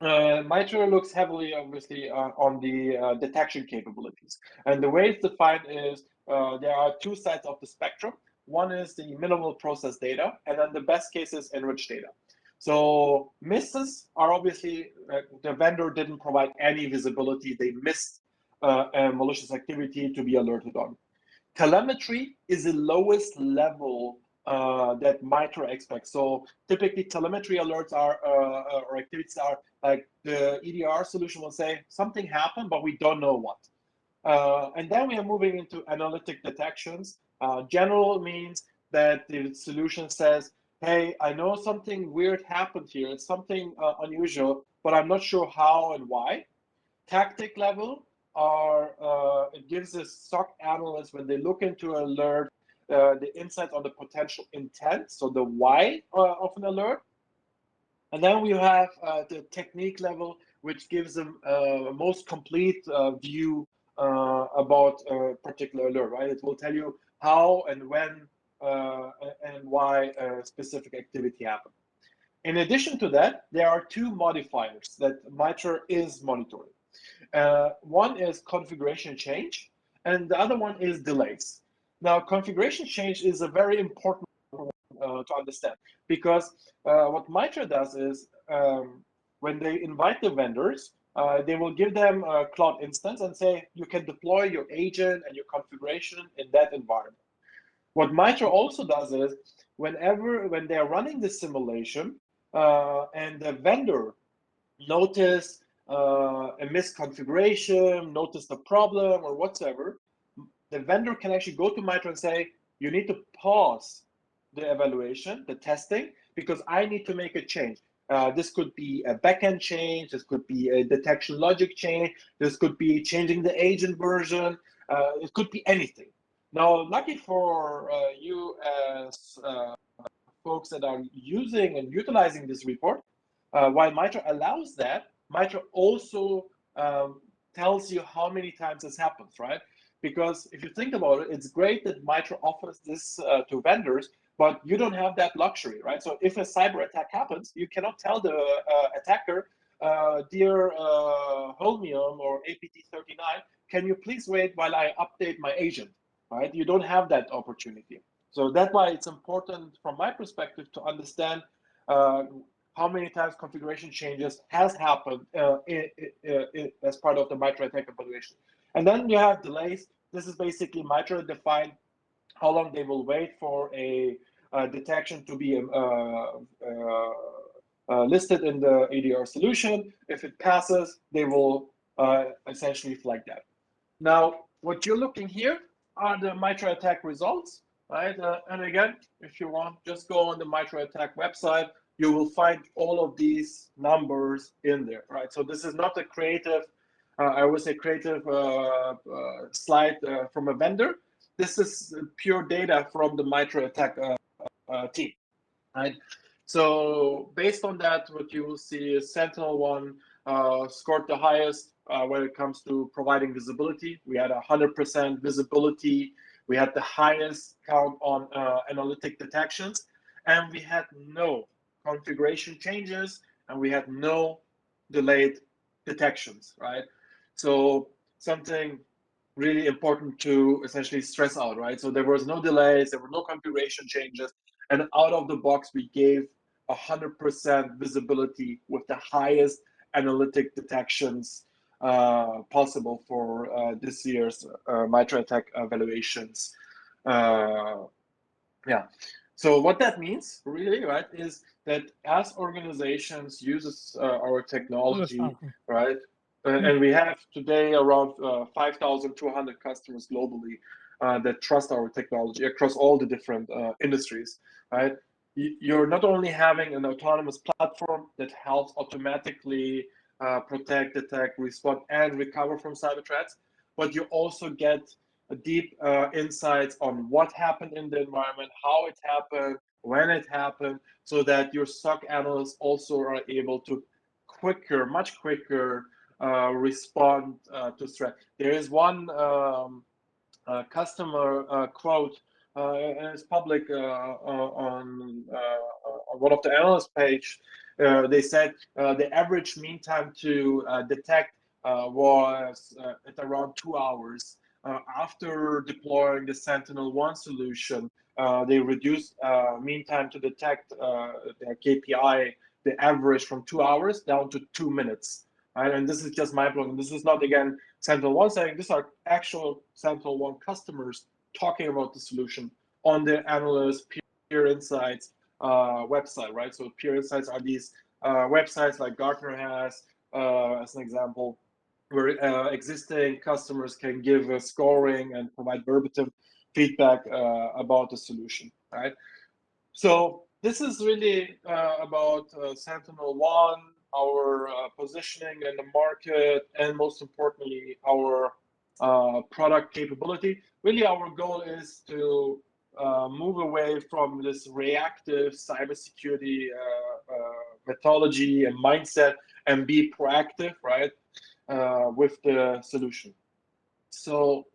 MITRE looks heavily, obviously, on the detection capabilities. And the way it's defined is there are two sides of the spectrum. One is the minimal process data, and then the best case is enriched data. So misses are obviously, the vendor didn't provide any visibility. They missed a malicious activity to be alerted on. Telemetry is the lowest level that MITRE expects. So typically telemetry alerts are or activities are like the EDR solution will say something happened, but we don't know what. And then we are moving into analytic detections. General means that the solution says, hey, I know something weird happened here. It's something unusual, but I'm not sure how and why. Tactic level are it gives the SOC analyst, when they look into an alert, the insight on the potential intent, so the why of an alert. And then we have the technique level, which gives them a most complete view about a particular alert, right? It will tell you how and when and why a specific activity happened. In addition to that, there are two modifiers that MITRE is monitoring. One is configuration change, and the other one is delays. Now, configuration change is a very important one to understand, because what MITRE does is when they invite the vendors, they will give them a cloud instance and say, you can deploy your agent and your configuration in that environment. What MITRE also does is, when they're running the simulation and the vendor notice a misconfiguration, notice a problem or whatsoever, the vendor can actually go to MITRE and say, you need to pause the evaluation, the testing, because I need to make a change. This could be a backend change, this could be a detection logic change, this could be changing the agent version, it could be anything. Now, lucky for you as folks that are using and utilizing this report, while MITRE allows that, MITRE also tells you how many times this happens, right? Because if you think about it, it's great that MITRE offers this to vendors, but you don't have that luxury, right? So if a cyber attack happens, you cannot tell the attacker, dear Holmium or APT39, can you please wait while I update my agent, right? You don't have that opportunity. So that's why it's important from my perspective to understand how many times configuration changes has happened as part of the MITRE attack evaluation. And then you have delays. This is basically MITRE defined how long they will wait for a detection to be listed in the ADR solution. If it passes, they will essentially flag that. Now, what you're looking here are the MITRE attack results, right? And again, if you want, just go on the MITRE attack website. You will find all of these numbers in there, right? So this is not a creative, I would say creative slide from a vendor. This is pure data from the MITRE attack team, right? So based on that, what you will see is SentinelOne scored the highest when it comes to providing visibility. We had 100% visibility. We had the highest count on analytic detections, and we had no configuration changes, and we had no delayed detections, right? So something really important to essentially stress out, right? So there was no delays, there were no configuration changes, and out of the box, we gave 100% visibility with the highest analytic detections possible for this year's MITRE attack evaluations. Yeah. So what that means, really, right, is that as organizations uses our technology, right, and we have today around 5,200 customers globally that trust our technology across all the different industries, right? You're not only having an autonomous platform that helps automatically protect, detect, respond, and recover from cyber threats, but you also get deep insights on what happened in the environment, how it happened, when it happened, so that your SOC analysts also are able to much quicker respond to threat. There is one customer quote, and it's public on one of the analyst page. They said the average mean time to detect was at around 2 hours. After deploying the SentinelOne solution, they reduced mean time to detect their KPI, the average from 2 hours down to 2 minutes. Right? And this is just mind blowing. This is not, again, SentinelOne saying, these are actual SentinelOne customers talking about the solution on the Analyst Peer Insights website, right? So Peer Insights are these websites like Gartner has, as an example, where existing customers can give a scoring and provide verbatim feedback about the solution, right? So this is really about SentinelOne, our positioning in the market, and most importantly, our product capability. Really, our goal is to move away from this reactive cybersecurity methodology and mindset and be proactive, right, with the solution. So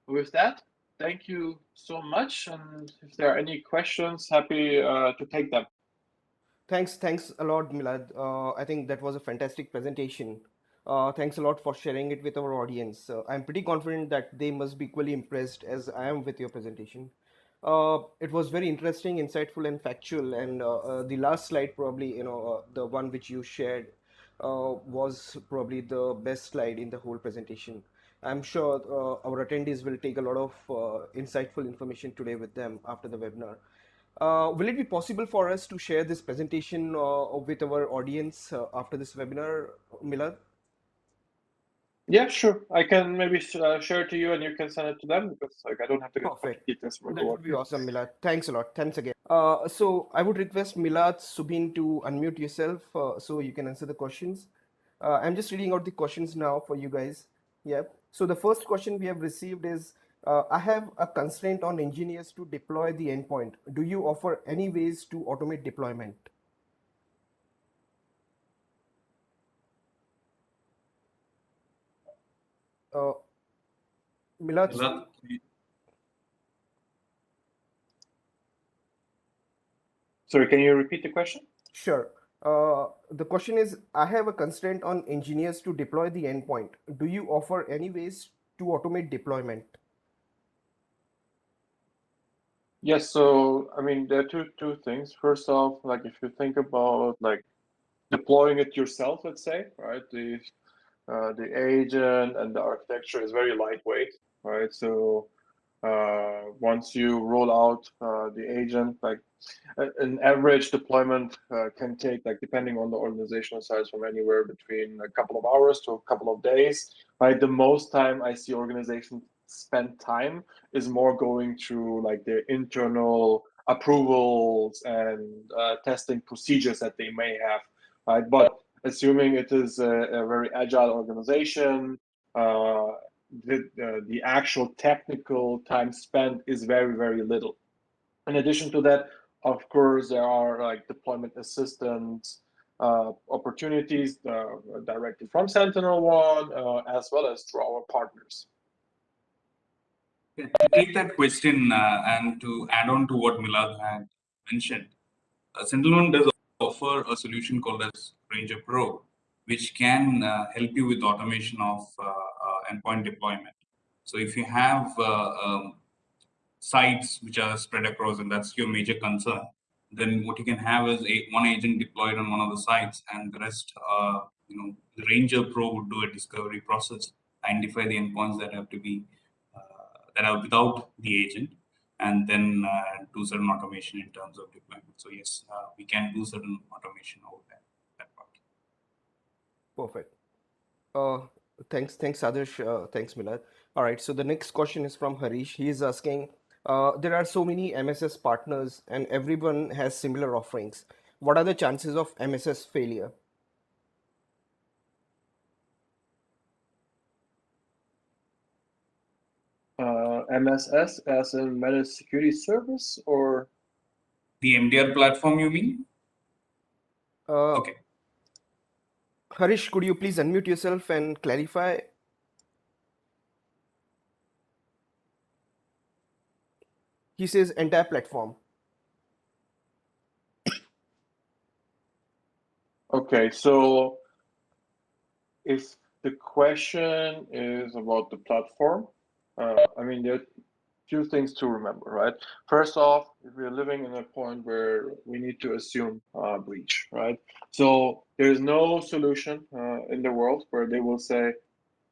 with that, thank you so much. And if there are any questions, happy to take them. Thanks a lot, Milad. I think that was a fantastic presentation. Thanks a lot for sharing it with our audience. I'm pretty confident that they must be equally impressed as I am with your presentation. It was very interesting, insightful, and factual. And the last slide, probably, the one which you shared, was probably the best slide in the whole presentation. I'm sure our attendees will take a lot of insightful information today with them after the webinar. Will it be possible for us to share this presentation with our audience after this webinar, Milad? Yeah, sure. I can maybe share it to you and you can send it to them because like I don't have to get Perfect. details from That would be the awesome, Milad. Thanks a lot. Thanks again. So I would request Milad Subin to unmute yourself so you can answer the questions. I'm just reading out the questions now for you guys. Yeah. So the first question we have received is, I have a constraint on engineers to deploy the endpoint. Do you offer any ways to automate deployment? Milad, Milad, Sorry, can you repeat the question? sure. The question is, I have a constraint on engineers to deploy the endpoint. Do you offer any ways to automate deployment? Yes, so I mean there are two things. First off, like if you think about like deploying it yourself, let's say, right? The agent and the architecture is very lightweight, right? So once you roll out the agent, like an average deployment can take, like depending on the organizational size, from anywhere between a couple of hours to a couple of days. Right, the most time I see organizations spend time is more going through like their internal approvals and testing procedures that they may have. Right, but assuming it is a very agile organization, the actual technical time spent is very little. In addition to that, of course, there are like deployment assistance opportunities directly from SentinelOne, as well as through our partners. to take that question and to add on to what Milad had mentioned, SentinelOne does offer a solution called as Ranger Pro, which can help you with automation of endpoint deployment. So if you have sites which are spread across, and that's your major concern, then what you can have is one agent deployed on one of the sites, and the rest, the Ranger Pro would do a discovery process, identify the endpoints that have to be that are without the agent, and then do certain automation in terms of deployment. So yes, we can do certain automation over there. That part. Perfect. Thanks, Adarsh. Thanks, Milad. All right. So the next question is from Harish. He is asking, there are so many MSS partners and everyone has similar offerings. What are the chances of MSS failure? MSS as a managed security service, or The MDR platform, you mean? Okay. Harish, could you please unmute yourself and clarify? He says entire platform. okay, so if the question is about the platform, I mean, there are few things to remember, right? First off, if we're living in a point where we need to assume breach, right? So there's no solution in the world where they will say,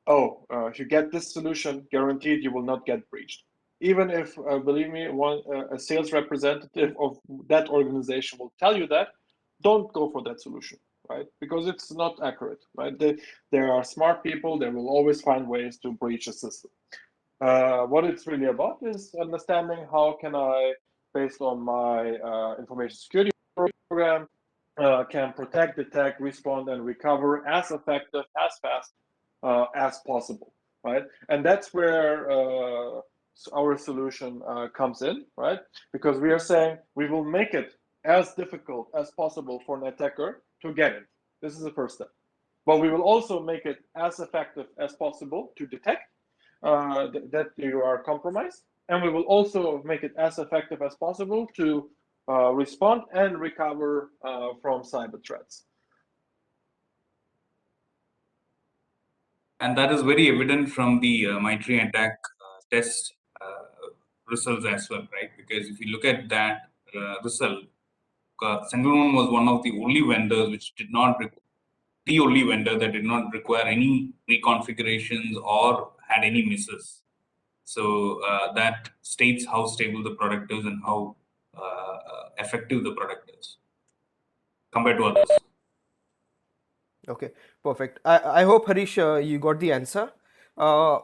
oh, if you get this solution, guaranteed you will not get breached. Even if, believe me, a sales representative of that organization will tell you that, don't go for that solution, right? Because it's not accurate, right? There are smart people, they will always find ways to breach a system. What it's really about is understanding how can I, based on my information security program, can protect, detect, respond, and recover as effective, as fast as possible, right? And that's where our solution comes in, right? Because we are saying we will make it as difficult as possible for an attacker to get it. This is the first step. But we will also make it as effective as possible to detect that you are compromised, and we will also make it as effective as possible to respond and recover from cyber threats. And that is very evident from the MITRE attack test results as well, right? Because if you look at that result, SentinelOne was one of the only vendors which did not the only vendor that did not require any reconfigurations or had any misses. So that states how stable the product is and how effective the product is compared to others. Okay, perfect. I hope, Harish, you got the answer.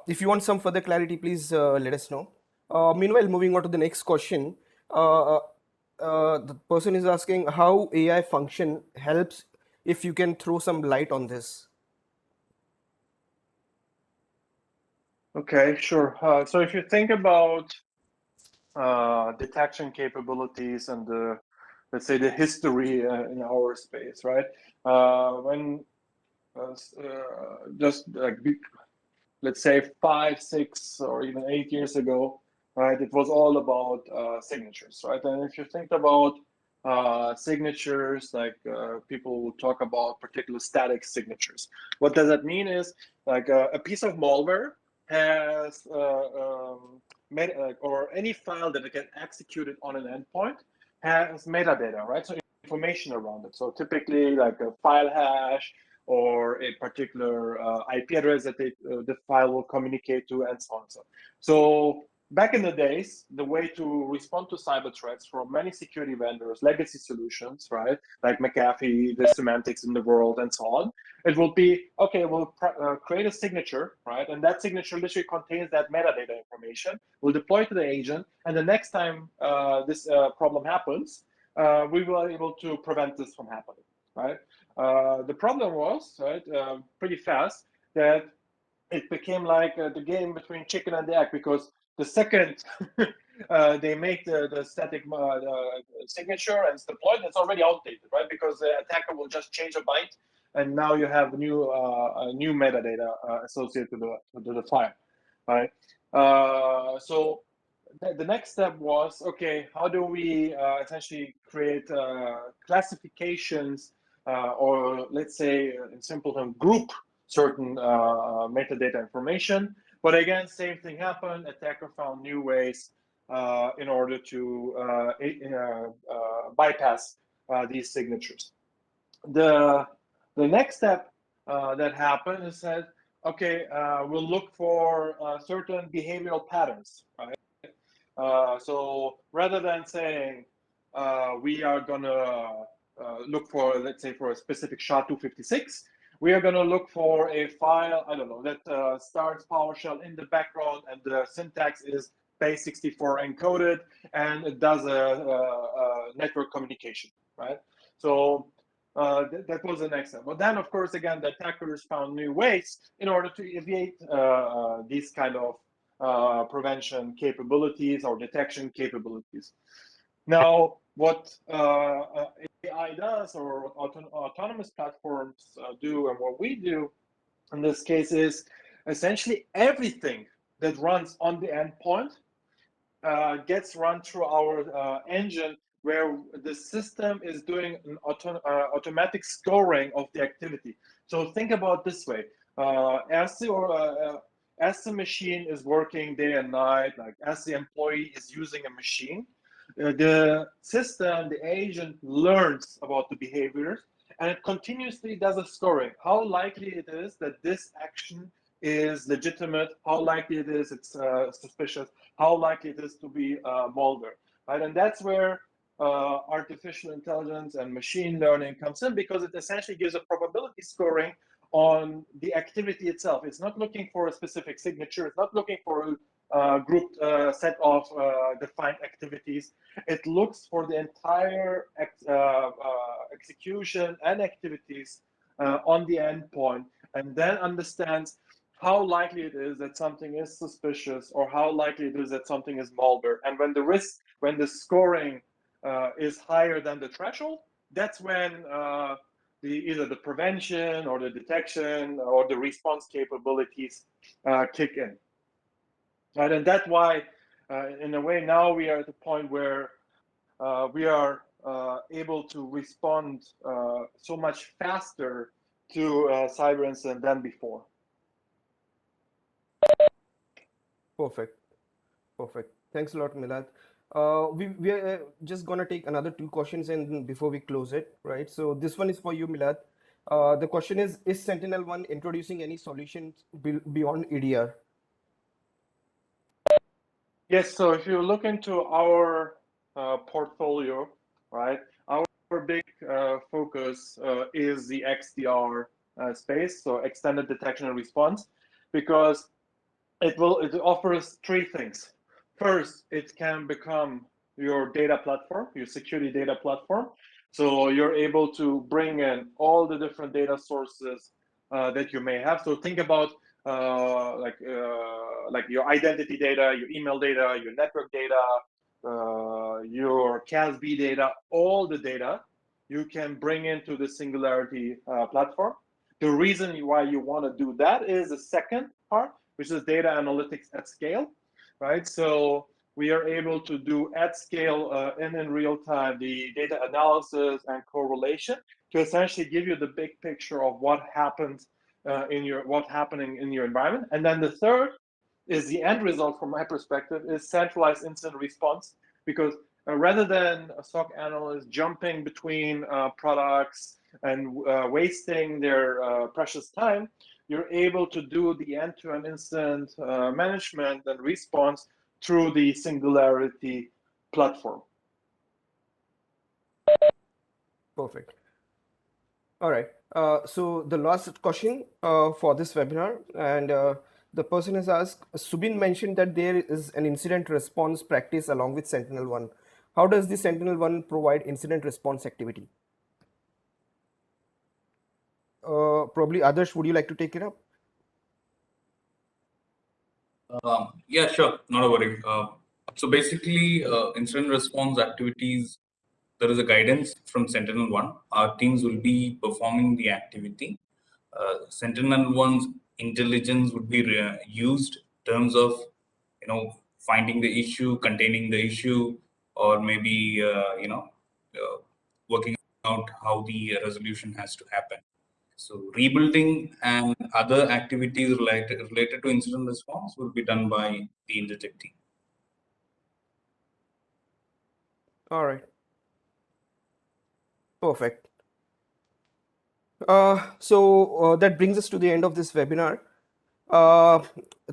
If you want some further clarity, please let us know. Meanwhile, moving on to the next question. The person is asking how AI function helps, if you can throw some light on this. Okay, sure. So if you think about detection capabilities and the, let's say, the history in our space, right? When just like let's say 5, 6, or even 8 years ago, right, it was all about signatures, right? And if you think about signatures, like people will talk about particular static signatures. What does that mean is like a piece of malware has or any file that get executed on an endpoint has metadata, right? So information around it. So typically like a file hash or a particular IP address that the file will communicate to, and so on and so on. So back in the days, the way to respond to cyber threats from many security vendors, legacy solutions, right, like McAfee, the semantics in the world, and so on, it will be, okay, we'll create a signature, right, and that signature literally contains that metadata information. We'll deploy to the agent, and the next time this problem happens, we will be able to prevent this from happening, right? The problem was, right, pretty fast, that it became like the game between chicken and the egg, because the second they make the static signature and it's deployed, it's already outdated, right? Because the attacker will just change a byte, and now you have new metadata associated to the file, right? So the next step was, okay, how do we essentially create classifications or let's say in simple terms, group certain metadata information. But again, same thing happened. Attacker found new ways in order to bypass these signatures. The next step that happened is that, okay, we'll look for certain behavioral patterns, right? So rather than saying we are gonna look for, let's say, for a specific SHA-256, we are gonna look for a file, I don't know, that starts PowerShell in the background and the syntax is base64 encoded and it does a network communication, right? So that was the next step. But then, of course, again, the attackers found new ways in order to evade these kind of prevention capabilities or detection capabilities. Now, what AI does, or autonomous platforms do, and what we do in this case is essentially everything that runs on the endpoint gets run through our engine, where the system is doing an automatic scoring of the activity. So think about this way: as the machine is working day and night, like as the employee is using a machine, the system, the agent learns about the behaviors, and it continuously does a scoring. How likely it is that this action is legitimate, how likely it is it's suspicious, how likely it is to be malware, right? And that's where artificial intelligence and machine learning comes in, because it essentially gives a probability scoring on the activity itself. It's not looking for a specific signature. It's not looking for a grouped set of defined activities. It looks for the entire execution and activities on the endpoint, and then understands how likely it is that something is suspicious, or how likely it is that something is malware. And when the scoring is higher than the threshold, that's when either the prevention or the detection or the response capabilities kick in. Right? And that's why, in a way, now we are at the point where we are able to respond so much faster to cyber incident than before. Perfect. Perfect. Thanks a lot, Milad. We are just gonna take another two questions and before we close it, right? So this one is for you, Milad. The question is SentinelOne introducing any solutions beyond EDR? Yes, so if you look into our portfolio, right, our big focus is the XDR space, so extended detection and response, because it offers three things. First, it can become your data platform, your security data platform. So you're able to bring in all the different data sources that you may have. So think about like your identity data, your email data, your network data, your CASB data, all the data you can bring into the Singularity platform. The reason why you want to do that is the second part which is data analytics at scale, right? So we are able to do at scale and in real time the data analysis and correlation to essentially give you the big picture of what happens what's happening in your environment. And then the third is the end result from my perspective is centralized incident response, because rather than a SOC analyst jumping between products and wasting their precious time, you're able to do the end-to-end incident management and response through the Singularity platform. Perfect. All right. So the last question for this webinar, and the person has asked, Subin mentioned that there is an incident response practice along with SentinelOne. How does the SentinelOne provide incident response activity? Probably Adarsh, would you like to take it up? Yeah, sure, not a worry. So basically, incident response activities, there is a guidance from SentinelOne. Our teams will be performing the activity. SentinelOne's intelligence would be used in terms of, finding the issue, containing the issue, or maybe working out how the resolution has to happen. So rebuilding and other activities related to incident response will be done by the Intertek team. All right. Perfect. That brings us to the end of this webinar.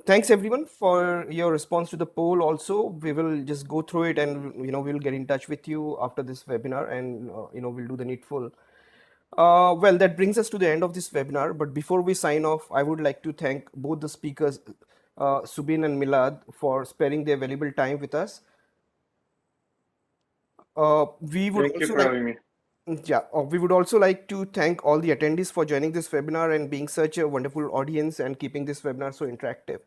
Thanks everyone for your response to the poll. Also, we will just go through it, and we'll get in touch with you after this webinar, and we'll do the needful. Well, that brings us to the end of this webinar. But before we sign off, I would like to thank both the speakers, Subin and Milad, for sparing their valuable time with us. We would Thank you also for like having me. Yeah, we would also like to thank all the attendees for joining this webinar and being such a wonderful audience and keeping this webinar so interactive.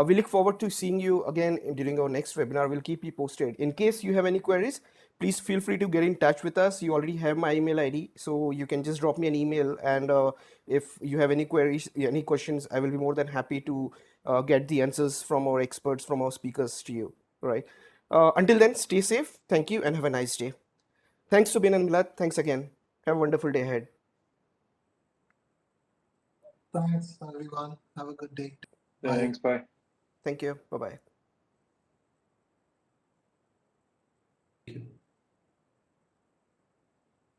We look forward to seeing you again during our next webinar. We'll keep you posted. In case you have any queries, please feel free to get in touch with us. You already have my email ID, so you can just drop me an email. And if you have any queries, any questions, I will be more than happy to get the answers from our experts, from our speakers to you. All right. Until then, stay safe. Thank you and have a nice day. Thanks, Subin and Milad. Thanks again. Have a wonderful day ahead. Thanks, everyone. Have a good day. Thanks. Bye. Thank you. Bye-bye.